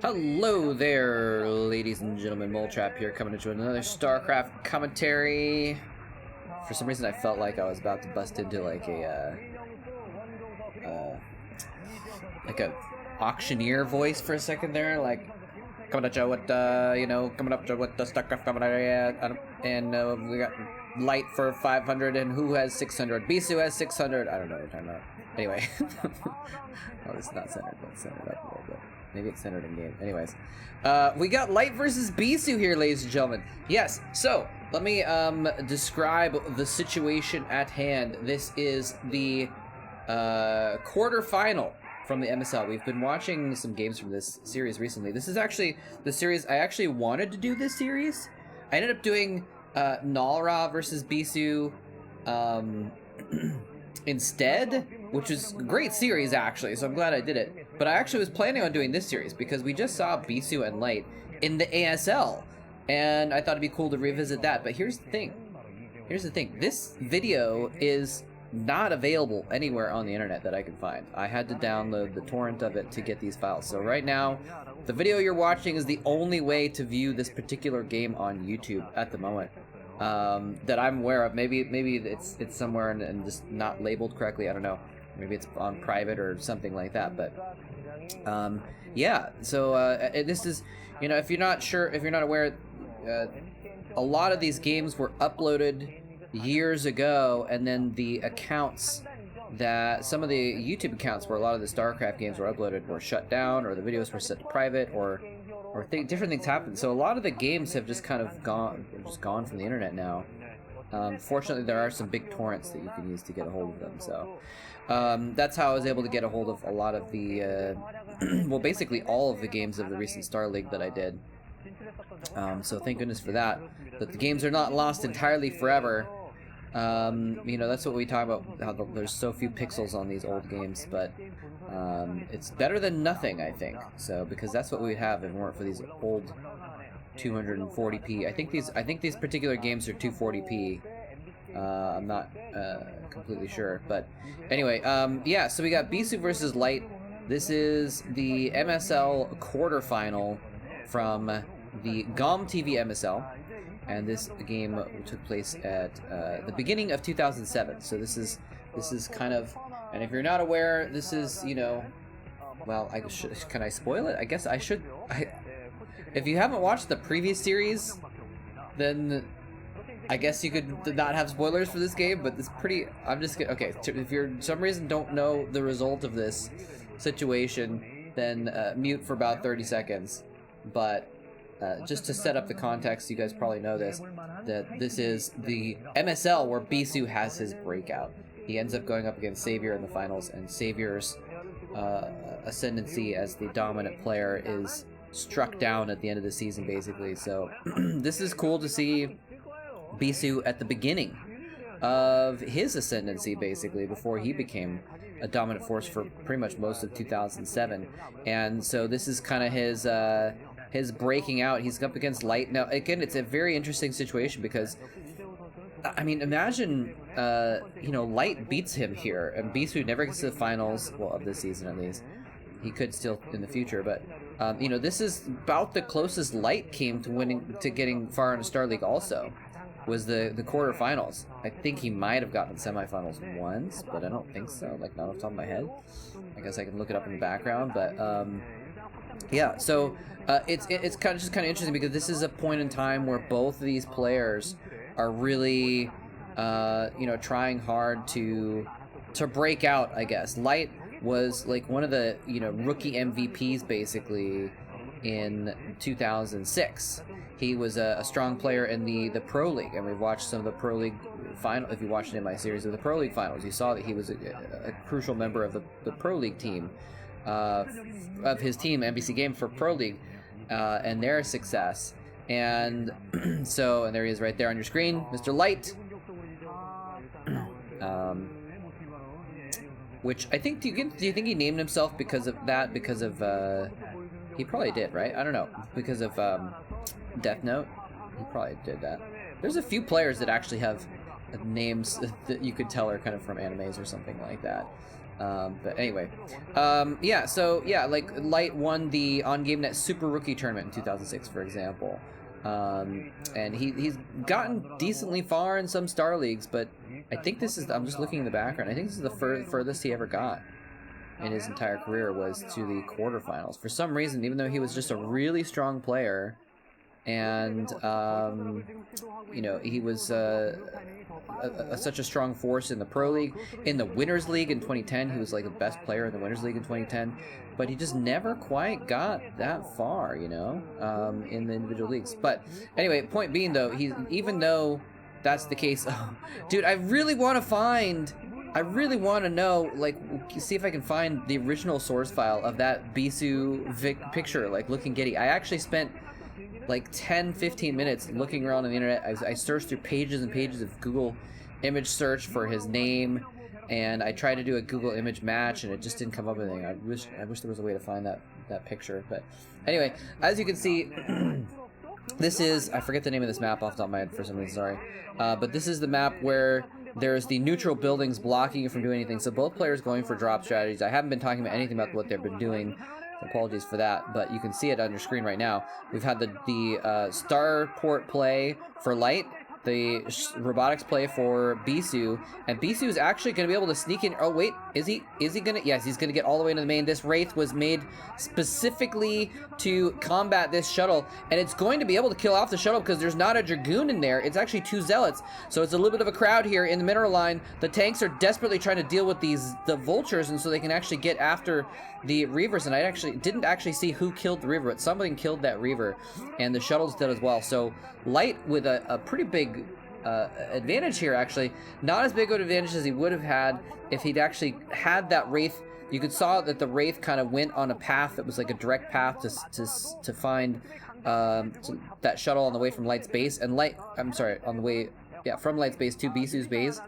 Hello there, ladies and gentlemen. Moletrap here, coming into another StarCraft commentary. For some reason, I felt like I was about to bust into like a auctioneer voice for a second there, like coming at you with coming up to with the StarCraft commentary, and we got light for 500, and who has 600? Bisu has 600. I don't know what you're talking about. Anyway, oh, it's not centered, but it's centered up a little bit. Maybe it's centered in game. Anyways, we got Light versus Bisu here, ladies and gentlemen. Yes, so let me describe the situation at hand. This is the quarterfinal from the MSL. We've been watching some games from this series recently. This is actually the series I actually wanted to do this series. I ended up doing Nalra versus Bisu instead, which is a great series actually, so I'm glad I did it. But I actually was planning on doing this series because we just saw Bisu and Light in the ASL, and I thought it'd be cool to revisit that. But here's the thing. This video is not available anywhere on the internet that I can find. I had to download the torrent of it to get these files. So right now, the video you're watching is the only way to view this particular game on YouTube at the moment. That I'm aware of. Maybe it's somewhere and just not labeled correctly. I don't know. Maybe it's on private or something like that. But yeah. So this is, if you're not sure, if you're not aware, a lot of these games were uploaded years ago, and then the accounts that some of the YouTube accounts where a lot of the StarCraft games were uploaded were shut down, or the videos were set to private, or different things happened. So a lot of the games have just kind of gone from the internet now. Fortunately, there are some big torrents that you can use to get a hold of them. So that's how I was able to get a hold of a lot of the, well, basically all of the games of the recent Star League that I did. So thank goodness for that. But the games are not lost entirely forever. That's what we talk about, how there's so few pixels on these old games, but it's better than nothing, I think. So, because that's what we'd have if it weren't for these old 240p. I think these particular games are 240p. I'm not completely sure, but anyway, yeah, so we got Bisu versus Light. This is the MSL quarterfinal from the GomTV MSL. And this game took place at the beginning of 2007. So this is kind of, and if you're not aware, this is, well, can I spoil it? I guess I should. If you haven't watched the previous series, then I guess you could not have spoilers for this game. But it's pretty. I'm just gonna, okay. If you're for some reason don't know the result of this situation, then mute for about 30 seconds. But just to set up the context, you guys probably know this, that this is the MSL where Bisu has his breakout. He ends up going up against Savior in the finals, and Savior's ascendancy as the dominant player is struck down at the end of the season, basically. So this is cool to see Bisu at the beginning of his ascendancy, basically, before he became a dominant force for pretty much most of 2007. And so this is kind of his breaking out. He's up against Light. Now, again, it's a very interesting situation because, I mean, imagine, Light beats him here, and Bisu never gets to the finals, well, of this season at least. He could still in the future, but, this is about the closest Light came to getting far into Star League also, was the quarterfinals. I think he might have gotten semifinals once, but I don't think so, like, not off the top of my head. I guess I can look it up in the background, but, yeah, so it's kind of interesting because this is a point in time where both of these players are really, trying hard to break out, I guess. Light was like one of the, rookie MVPs basically in 2006. He was a strong player in the Pro League, and we've watched some of the Pro League final. If you watched it in my series of the Pro League finals, you saw that he was a crucial member of the Pro League team. Of his team, NBC Game for Pro League, and their success. And so, and there he is right there on your screen, Mr. Light. Which I think, do you think he named himself because of that? Because of, he probably did, right? I don't know. Because of Death Note? He probably did that. There's a few players that actually have names that you could tell are kind of from animes or something like that. But anyway, yeah, so yeah, like Light won the on-game.net Super Rookie Tournament in 2006, for example. And he's gotten decently far in some Star Leagues, but I think this is, I'm just looking in the background, I think this is the furthest he ever got in his entire career was to the quarterfinals. For some reason, even though he was just a really strong player, and you know, he was such a strong force in the Pro League, in the Winners League in 2010. He was like the best player in the Winners League in 2010, but he just never quite got that far, you know, in the individual leagues. But anyway, point being though, even though that's the case, dude, I really want to know, like, see if I can find the original source file of that Bisu picture, like, looking giddy. I actually spent like 10-15 minutes looking around on the internet. I searched through pages and pages of Google image search for his name, and I tried to do a Google image match, and it just didn't come up with anything. I wish there was a way to find that picture. But anyway, as you can see, this is, I forget the name of this map off the top of my head for some reason, sorry. But this is the map where there's the neutral buildings blocking you from doing anything. So both players going for drop strategies. I haven't been talking about anything about what they've been doing. Apologies for that, but you can see it on your screen right now. We've had the starport play for Light, the robotics play for Bisu, and Bisu is actually going to be able to sneak in. Oh wait, is he gonna? Yes, he's gonna get all the way into the main. This Wraith was made specifically to combat this shuttle, and it's going to be able to kill off the shuttle because there's not a Dragoon in there. It's actually 2 Zealots, so it's a little bit of a crowd here in the mineral line. The tanks are desperately trying to deal with the vultures, and so they can actually get after the Reavers. And I didn't actually see who killed the Reaver, but somebody killed that Reaver, and the shuttles did as well. So Light with a pretty big advantage here, actually. Not as big of an advantage as he would have had if he'd actually had that Wraith. You could saw that the Wraith kind of went on a path that was like a direct path to find that shuttle on the way from Light's base, and on the way, yeah, from Light's base to Bisu's base.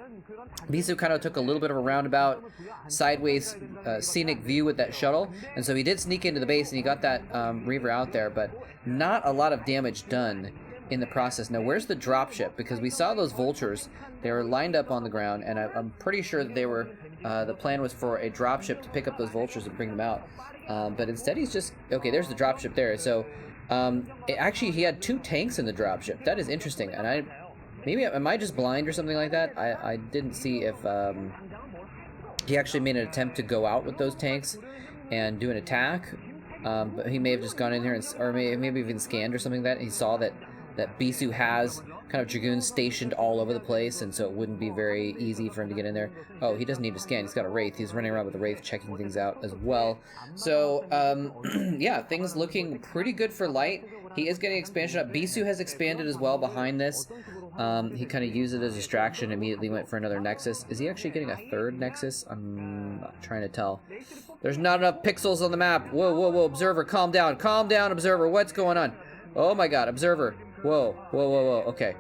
Bisu kind of took a little bit of a roundabout, sideways scenic view with that shuttle, and so he did sneak into the base and he got that Reaver out there, but not a lot of damage done in the process. Now, where's the dropship? Because we saw those vultures, they were lined up on the ground, and I'm pretty sure that they were, the plan was for a dropship to pick up those vultures and bring them out. But instead he's just, okay, there's the dropship there. So, actually he had 2 tanks in the dropship. That is interesting, and maybe, am I just blind or something like that? I didn't see if he actually made an attempt to go out with those tanks and do an attack. But he may have just gone in here, or maybe even scanned or something like that, and he saw that Bisu has kind of Dragoons stationed all over the place, and so it wouldn't be very easy for him to get in there. Oh, he doesn't need to scan. He's got a Wraith. He's running around with a Wraith, checking things out as well. So, yeah, things looking pretty good for Light. He is getting expansion up. Bisu has expanded as well behind this. He kind of used it as a distraction, immediately went for another Nexus. Is he actually getting a 3rd Nexus? I'm not trying to tell. There's not enough pixels on the map. Whoa, whoa, whoa, Observer, calm down. Calm down, Observer. What's going on? Oh my god, Observer. Whoa, whoa, whoa, whoa, okay.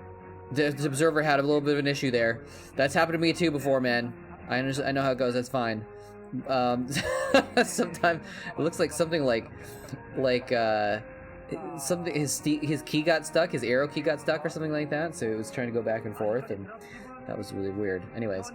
The Observer had a little bit of an issue there. That's happened to me too before, man. I know how it goes, that's fine. Sometimes it looks like something something, his key got stuck, his arrow key got stuck or something like that, so it was trying to go back and forth, and that was really weird. Anyways.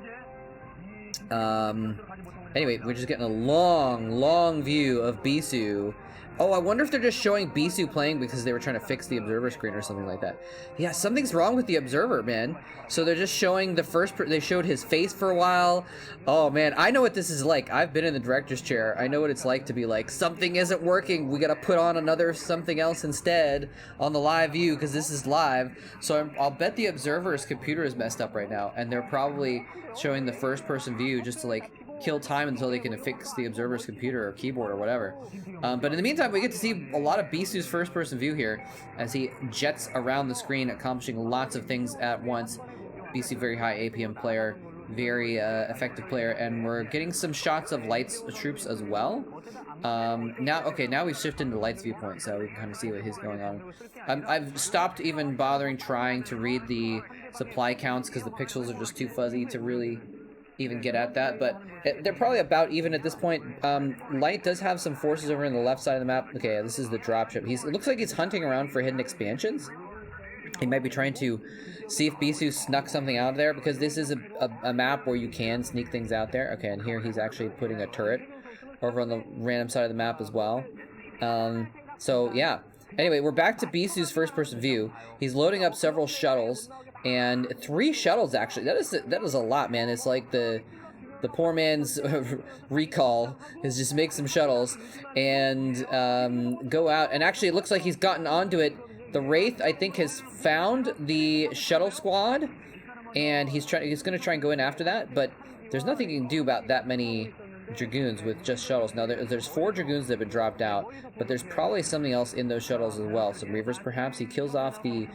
Anyway, we're just getting a long view of Bisu. Oh, I wonder if they're just showing Bisu playing because they were trying to fix the Observer screen or something like that. Yeah, something's wrong with the Observer, man. So they're just showing they showed his face for a while. Oh, man, I know what this is like. I've been in the director's chair. I know what it's like to be like, something isn't working. We gotta put on another something else instead on the live view because this is live. So I'll bet the Observer's computer is messed up right now, and they're probably showing the first-person view just to, like, kill time until they can fix the Observer's computer or keyboard or whatever. But in the meantime, we get to see a lot of Bisu's first-person view here as he jets around the screen, accomplishing lots of things at once. Bisu, very high APM player, very effective player, and we're getting some shots of Light's troops as well. Now we've shifted into Light's viewpoint, so we can kind of see what is going on. I've stopped even bothering trying to read the supply counts because the pixels are just too fuzzy to really even get at that, but they're probably about even at this point. Light does have some forces over in the left side of the map. Okay, this is the dropship. It looks like he's hunting around for hidden expansions. He might be trying to see if Bisu snuck something out of there, because this is a map where you can sneak things out there. Okay, and here he's actually putting a turret over on the random side of the map as well. So yeah. Anyway, we're back to Bisu's first-person view. He's loading up several shuttles, and 3 shuttles actually. That is a lot, man. It's like the poor man's recall is just make some shuttles and go out. And actually, it looks like he's gotten onto it. The Wraith, I think, has found the shuttle squad, and he's going to try and go in after that. But there's nothing you can do about that many Dragoons with just shuttles. Now, there's 4 Dragoons that have been dropped out, but there's probably something else in those shuttles as well. Some Reavers, perhaps. He kills off the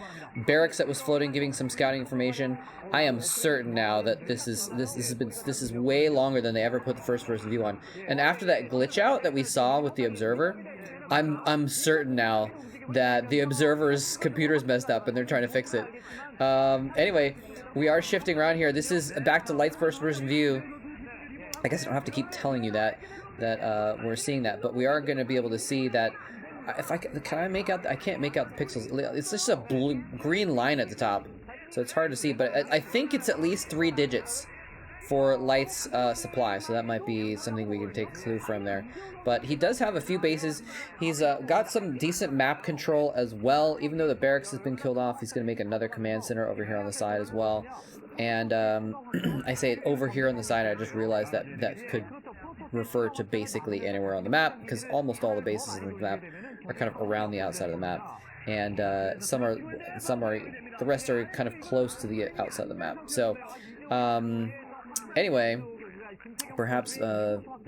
barracks that was floating, giving some scouting information. I am certain now that this is way longer than they ever put the first-person view on. And after that glitch out that we saw with the Observer, I'm certain now that the Observer's computer's messed up and they're trying to fix it. Anyway, we are shifting around here. This is back to Light's first-person view. I guess I don't have to keep telling you that we're seeing that, but we are going to be able to see that. If I can I make out? I can't make out the pixels. It's just a green line at the top, so it's hard to see. But I think it's at least 3 digits for Light's supply, so that might be something we can take a clue from there. But he does have a few bases. He's got some decent map control as well. Even though the barracks has been killed off, he's going to make another command center over here on the side as well. And I say it over here on the side. I just realized that could refer to basically anywhere on the map, because almost all the bases in the map are kind of around the outside of the map, and some are the rest are kind of close to the outside of the map. So anyway, perhaps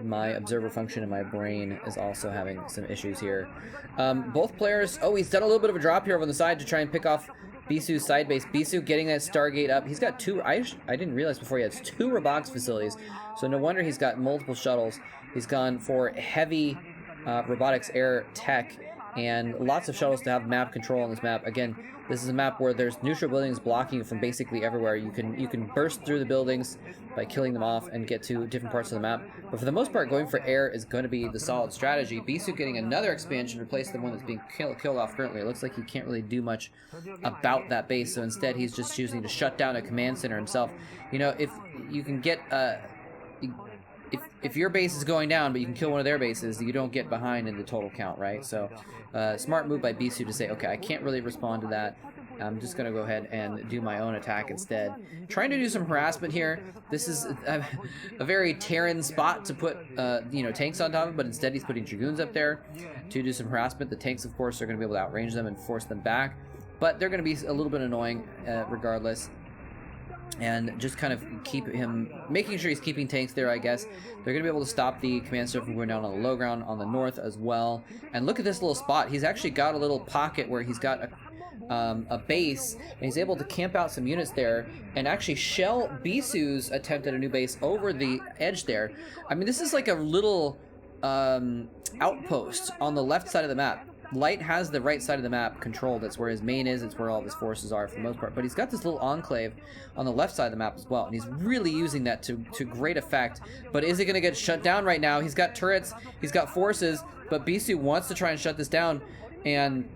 my observer function in my brain is also having some issues here. Both players. Oh, he's done a little bit of a drop here over on the side to try and pick off Bisu's side base. Bisu getting that Stargate up. He's got 2. I didn't realize before he has 2 robotics facilities, so no wonder he's got multiple shuttles. He's gone for heavy robotics air tech and lots of shuttles to have map control on this map. Again, this is a map where there's neutral buildings blocking you from basically everywhere. You can burst through the buildings by killing them off and get to different parts of the map. But for the most part, going for air is going to be the solid strategy. Bisu getting another expansion to replace the one that's being killed off currently. It looks like he can't really do much about that base, so instead he's just choosing to shut down a command center himself. You know, if you can get if your base is going down, but you can kill one of their bases, you don't get behind in the total count, right? So, smart move by Bisu to say, okay, I can't really respond to that. I'm just going to go ahead and do my own attack instead. Trying to do some harassment here. This is a very Terran spot to put, you know, tanks on top of, but instead he's putting Dragoons up there to do some harassment. The tanks, of course, are going to be able to outrange them and force them back, but they're going to be a little bit annoying regardless. And just kind of keep him, making sure he's keeping tanks there, I guess. They're going to be able to stop the command center from going down on the low ground on the north as well. And look at this little spot. He's actually got a little pocket where he's got a base, and he's able to camp out some units there and actually shell Bisu's attempt at a new base over the edge there. I mean, this is like a little outpost on the left side of the map. Light has the right side of the map controlled. That's where his main is. It's where all of his forces are for the most part. But he's got this little enclave on the left side of the map as well. And he's really using that to great effect. But is it going to get shut down right now? He's got turrets. He's got forces. But Bisu wants to try and shut this down and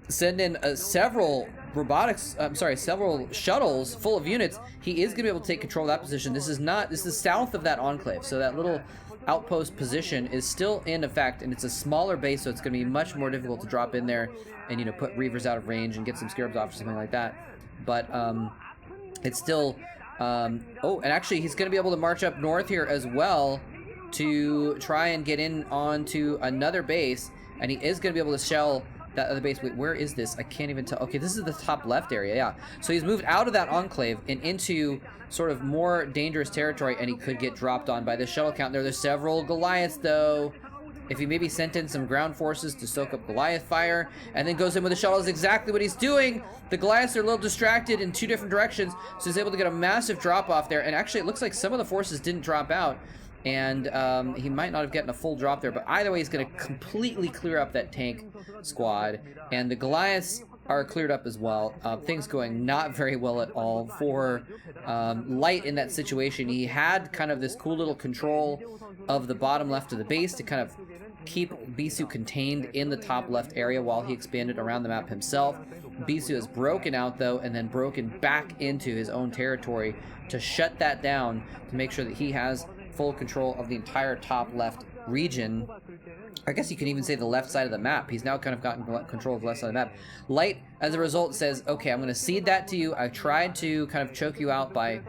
send in several several shuttles full of units. He is going to be able to take control of that position. This is south of that enclave. So that little outpost position is still in effect, and it's a smaller base, so it's going to be much more difficult to drop in there and, you know, put Reavers out of range and get some Scarabs off or something like that. But it's still oh, and actually he's going to be able to march up north here as well to try and get in onto another base, and he is going to be able to shell that other base. Wait, where is this? I can't even tell. Okay, this is the top left area, yeah. So he's moved out of that enclave and into sort of more dangerous territory, and he could get dropped on by the shuttle count there. There's several Goliaths, though. If he maybe sent in some ground forces to soak up Goliath fire and then goes in with the shuttle, is exactly what he's doing. The Goliaths are a little distracted in 2 different directions, so he's able to get a massive drop off there. And actually, it looks like some of the forces didn't drop out, and he might not have gotten a full drop there, but either way, he's going to completely clear up that tank squad, and the Goliaths are cleared up as well. Things going not very well at all for Light in that situation. He had kind of this cool little control of the bottom left of the base to kind of keep Bisu contained in the top left area while he expanded around the map himself. Bisu has broken out, though, and then broken back into his own territory to shut that down, to make sure that he has full control of the entire top left region. I guess you can even say the left side of the map. He's now kind of gotten control of the left side of the map. Light, as a result, says, okay, I'm going to cede that to you. I tried to kind of choke you out by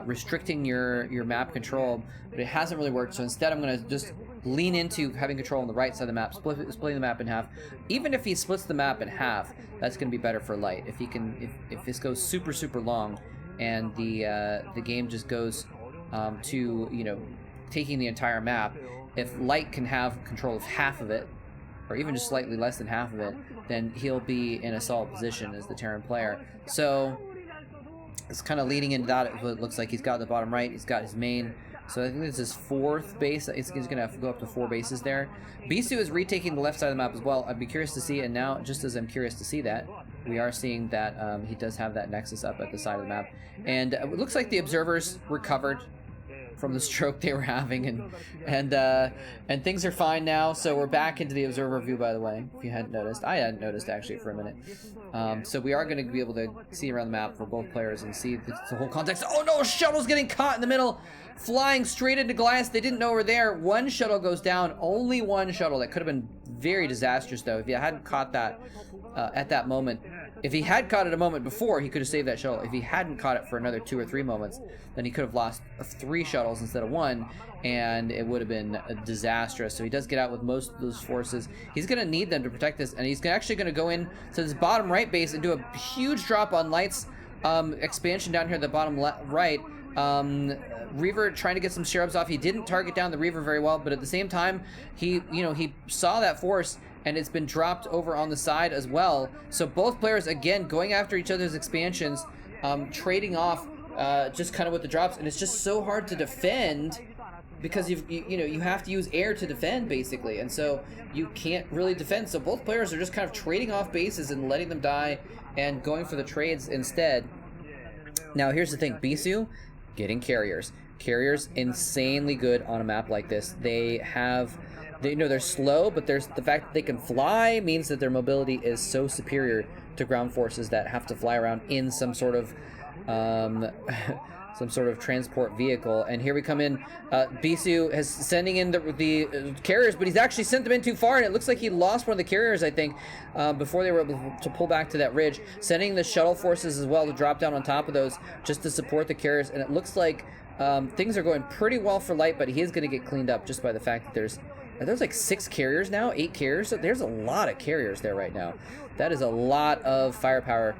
restricting your map control, but it hasn't really worked. So instead, I'm going to just lean into having control on the right side of the map, splitting the map in half. Even if he splits the map in half, that's going to be better for Light. If he can, if this goes super long, and the game just goes to, you know, taking the entire map, if Light can have control of half of it, or even just slightly less than half of it, then he'll be in a solid position as the Terran player. So it's kind of leading into that. It looks like he's got the bottom right, he's got his main. So I think this is his 4th base. He's going to have to go up to 4 bases there. Bisu is retaking the left side of the map as well. I'd be curious to see, and now, just as I'm curious to see that, we are seeing that he does have that Nexus up at the side of the map. And it looks like the observers recovered from the stroke they were having, and things are fine now. So we're back into the observer view, by the way, if you hadn't noticed. I hadn't noticed, actually, for a minute. So we are going to be able to see around the map for both players and see the whole context. Oh no, shuttle's getting caught in the middle, flying straight into Goliath. They didn't know we're there. One shuttle goes down, only one shuttle. That could have been very disastrous, though, if you hadn't caught that at that moment. If he had caught it a moment before, he could have saved that shuttle. If he hadn't caught it for another 2 or 3 moments, then he could have lost 3 shuttles instead of 1, and it would have been disastrous. So he does get out with most of those forces. He's going to need them to protect this, and he's actually going to go in to this bottom right base and do a huge drop on Light's expansion down here at the bottom right. Reaver trying to get some sharabs off. He didn't target down the Reaver very well, but at the same time, he saw that force, and it's been dropped over on the side as well. So both players, again, going after each other's expansions, trading off just kind of with the drops, and it's just so hard to defend because you have to use air to defend, basically, and so you can't really defend. So both players are just kind of trading off bases and letting them die and going for the trades instead. Now here's the thing, Bisu getting carriers. Carriers insanely good on a map like this. They're slow, but there's the fact that they can fly means that their mobility is so superior to ground forces that have to fly around in some sort of transport vehicle. And here we come in. Bisu is sending in the carriers, but he's actually sent them in too far, and it looks like he lost one of the carriers, I think, before they were able to pull back to that ridge. Sending the shuttle forces as well to drop down on top of those just to support the carriers, and it looks like things are going pretty well for Light, but he is going to get cleaned up just by the fact that there's like 6 carriers now, 8 carriers. So there's a lot of carriers there right now. That is a lot of firepower.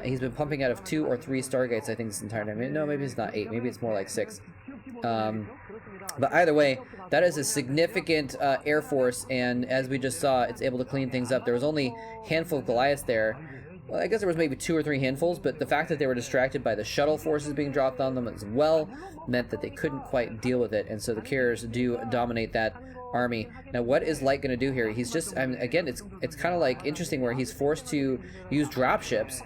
He's been pumping out of 2 or 3 Stargates, I think, this entire time. No, maybe it's not 8. Maybe it's more like 6. But either way, that is a significant air force, and as we just saw, it's able to clean things up. There was only a handful of Goliaths there. Well, I guess there was maybe 2 or 3 handfuls, but the fact that they were distracted by the shuttle forces being dropped on them as well meant that they couldn't quite deal with it, and so the carriers do dominate that army. Now, what is Light going to do here? He's just, again, it's kind of like interesting where he's forced to use dropships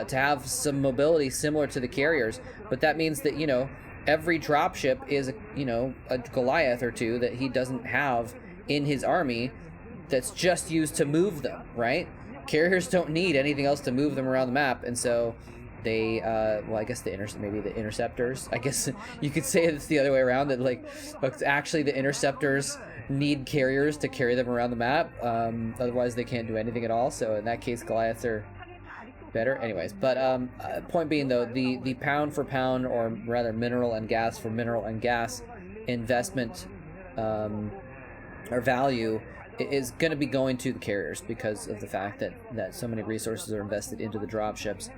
to have some mobility similar to the carriers, but that means that, every dropship is, a Goliath or 2 that he doesn't have in his army that's just used to move them, right? Carriers don't need anything else to move them around the map, and so they, I guess maybe the interceptors. I guess you could say it's the other way around, that actually the interceptors need carriers to carry them around the map. Otherwise, they can't do anything at all. So in that case, Goliaths are better. Anyways, but point being, though, the pound for pound, or rather mineral and gas for mineral and gas investment or value is going to be going to the carriers because of the fact that so many resources are invested into the dropships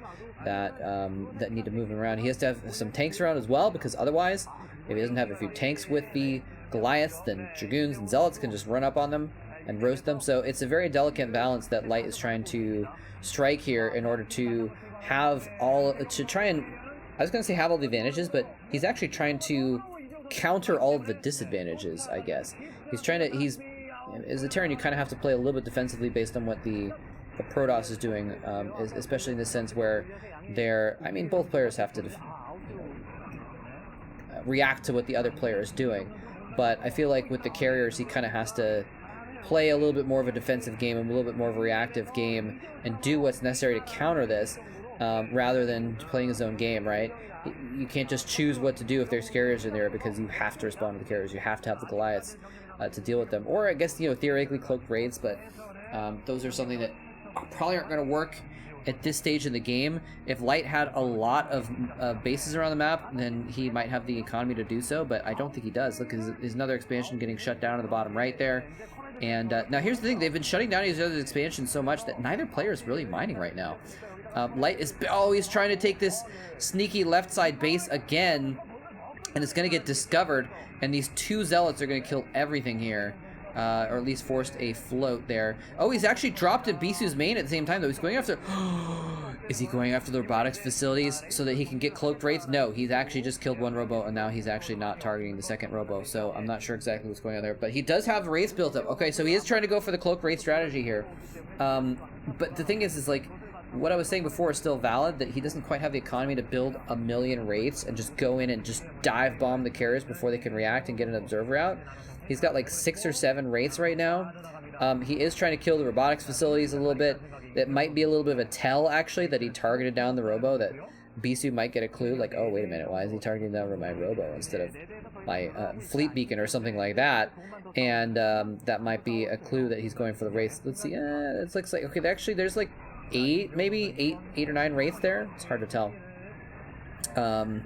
that need to move them around. He has to have some tanks around as well, because otherwise, if he doesn't have a few tanks with the Goliaths, then Dragoons and Zealots can just run up on them and roast them. So it's a very delicate balance that Light is trying to strike here in order to have all the advantages, but he's actually trying to counter all of the disadvantages, I guess. As a Terran, you kind of have to play a little bit defensively based on what the Protoss is doing, especially in the sense where both players have to react to what the other player is doing. But I feel like with the carriers, he kind of has to play a little bit more of a defensive game, a little bit more of a reactive game, and do what's necessary to counter this, rather than playing his own game, right? You can't just choose what to do if there's carriers in there, because you have to respond to the carriers. You have to have the Goliaths to deal with them. Or I guess, theoretically cloaked raids, but those are something that probably aren't going to work at this stage in the game. If Light had a lot of bases around the map, then he might have the economy to do so, but I don't think he does. Look, there's another expansion getting shut down in the bottom right there. And now here's the thing, they've been shutting down these other expansions so much that neither player is really mining right now. Light is always trying to take this sneaky left side base again, and it's going to get discovered, and these two zealots are going to kill everything here. Or at least forced a float there. Oh, he's actually dropped in Bisu's main at the same time, though. He's going after... Is he going after the robotics facilities so that he can get cloaked raids? No, he's actually just killed one robo, and now he's actually not targeting the second robo, so I'm not sure exactly what's going on there. But he does have raids built up. Okay, so he is trying to go for the cloak raid strategy here. But the thing is like, what I was saying before is still valid, that he doesn't quite have the economy to build 1 million raids and just go in and just dive bomb the carriers before they can react and get an observer out. He's got like 6 or 7 wraiths right now. He is trying to kill the robotics facilities a little bit. That might be a little bit of a tell, actually, that he targeted down the robo, that Bisu might get a clue, like, oh, wait a minute, why is he targeting down my robo instead of my fleet beacon or something like that? And that might be a clue that he's going for the wraiths. Let's see, it looks like, okay, actually, there's like 8 or 9 wraiths there. It's hard to tell. But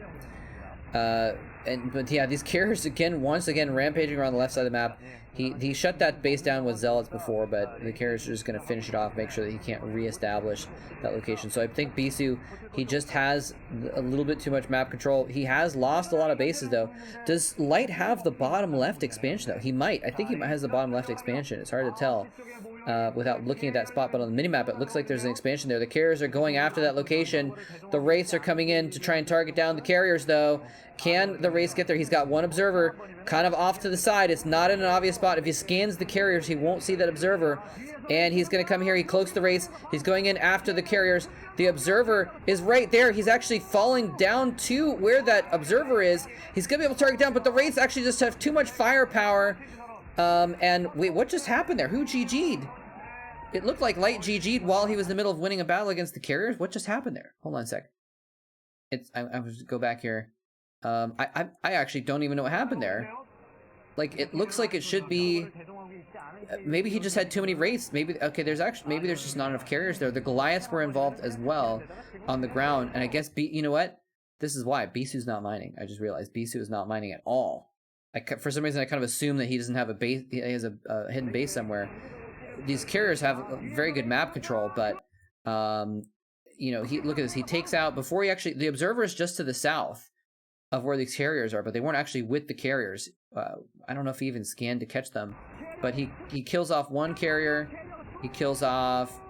yeah, these carriers once again rampaging around the left side of the map. He shut that base down with zealots before, but the carriers are just going to finish it off, make sure that he can't reestablish that location. So I think Bisu, he just has a little bit too much map control. He has lost a lot of bases, though. Does Light have the bottom left expansion, though? He might. I think he has the bottom left expansion. It's hard to tell without looking at that spot, but on the minimap, it looks like there's an expansion there. The carriers are going after that location. The wraiths are coming in to try and target down the carriers, though. Can the wraiths get there? He's got one observer kind of off to the side. It's not in an obvious spot. If he scans the carriers, he won't see that observer. And he's going to come here. He cloaks the wraiths. He's going in after the carriers. The observer is right there. He's actually falling down to where that observer is. He's going to be able to target down, but the wraiths actually just have too much firepower. And wait, what just happened there? Who GG'd? It looked like Light GG'd while he was in the middle of winning a battle against the carriers. What just happened there? Hold on a sec. I was go back here. I actually don't even know what happened there. Like, it looks like it should be... maybe he just had too many wraiths. Maybe, okay, there's just not enough carriers there. The Goliaths were involved as well on the ground, and I guess, you know what? This is why. Bisu's not mining. I just realized Bisu is not mining at all. For some reason, I kind of assume that he doesn't have a base, he has a hidden base somewhere. These carriers have very good map control, but, look at this. He takes out, before he actually, the observer is just to the south of where these carriers are, but they weren't actually with the carriers. I don't know if he even scanned to catch them, but he kills off one carrier. He kills off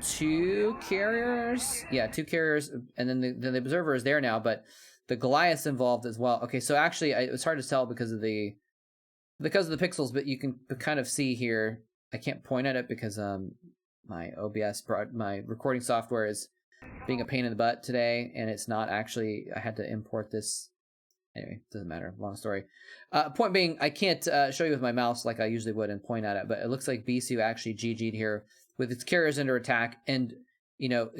2 carriers. Yeah, 2 carriers, and then the observer is there now, but the Goliath's involved as well. Okay, so actually, it was hard to tell because of the pixels, but you can kind of see here. I can't point at it because my OBS, my recording software is being a pain in the butt today, and it's not actually, I had to import this. Anyway, doesn't matter, long story. Point being, I can't show you with my mouse like I usually would and point at it, but it looks like Bisu actually GG'd here with its carriers under attack, and,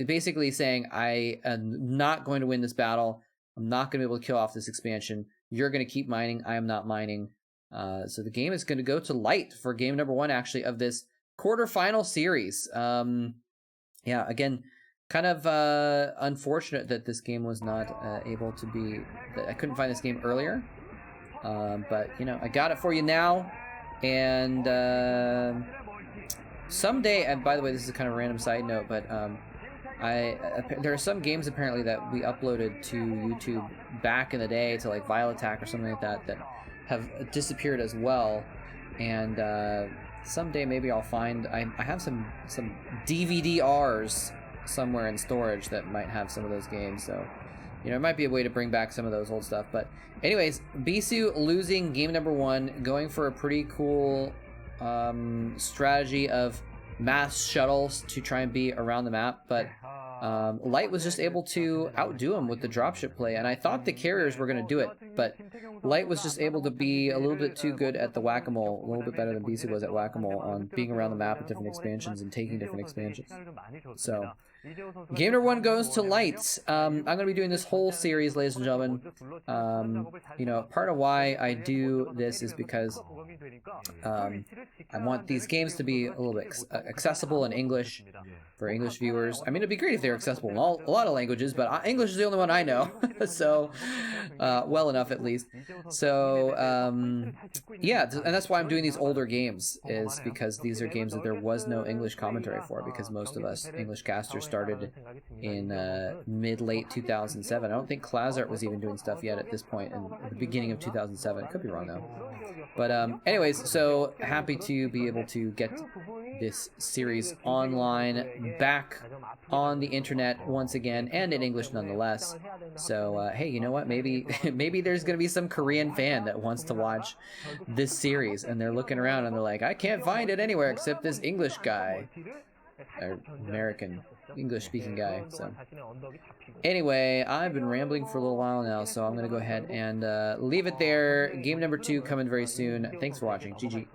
basically saying, I am not going to win this battle. I'm not going to be able to kill off this expansion. You're going to keep mining. I am not mining. So the game is going to go to Light for game number 1, actually, of this quarterfinal series. Yeah, again, kind of unfortunate that this game was not able to be... that I couldn't find this game earlier. But, I got it for you now. And someday... And by the way, this is a kind of random side note, but there are some games, apparently, that we uploaded to YouTube back in the day to, like, Vile Attack or something like that, that have disappeared as well. And someday maybe I'll find... I have some DVD-Rs somewhere in storage that might have some of those games, so it might be a way to bring back some of those old stuff. But anyways, Bisu losing game number 1, going for a pretty cool strategy of mass shuttles to try and be around the map, but Light was just able to outdo him with the dropship play, and I thought the carriers were going to do it, but Light was just able to be a little bit too good at the whack-a-mole, a little bit better than Bisu was at whack-a-mole on being around the map at different expansions and taking different expansions. So, game number 1 goes to Light. I'm going to be doing this whole series, ladies and gentlemen. You know, part of why I do this is because I want these games to be a little bit accessible in English for English viewers. I mean, it'd be great if they're accessible in a lot of languages, but English is the only one I know, so well enough at least. So yeah, and that's why I'm doing these older games, is because these are games that there was no English commentary for, because most of us English casters started in mid-late 2007. I don't think Klazart was even doing stuff yet at this point in the beginning of 2007. Could be wrong though. But anyways, so happy to be able to get this series online, back on the internet once again, and in English nonetheless. So hey, you know what, maybe maybe there's gonna be some Korean fan that wants to watch this series, and they're looking around and they're like, I can't find it anywhere except this English guy, or American English speaking guy. So anyway, I've been rambling for a little while now, so I'm gonna go ahead and leave it there. Game number 2 coming very soon. Thanks for watching. GG.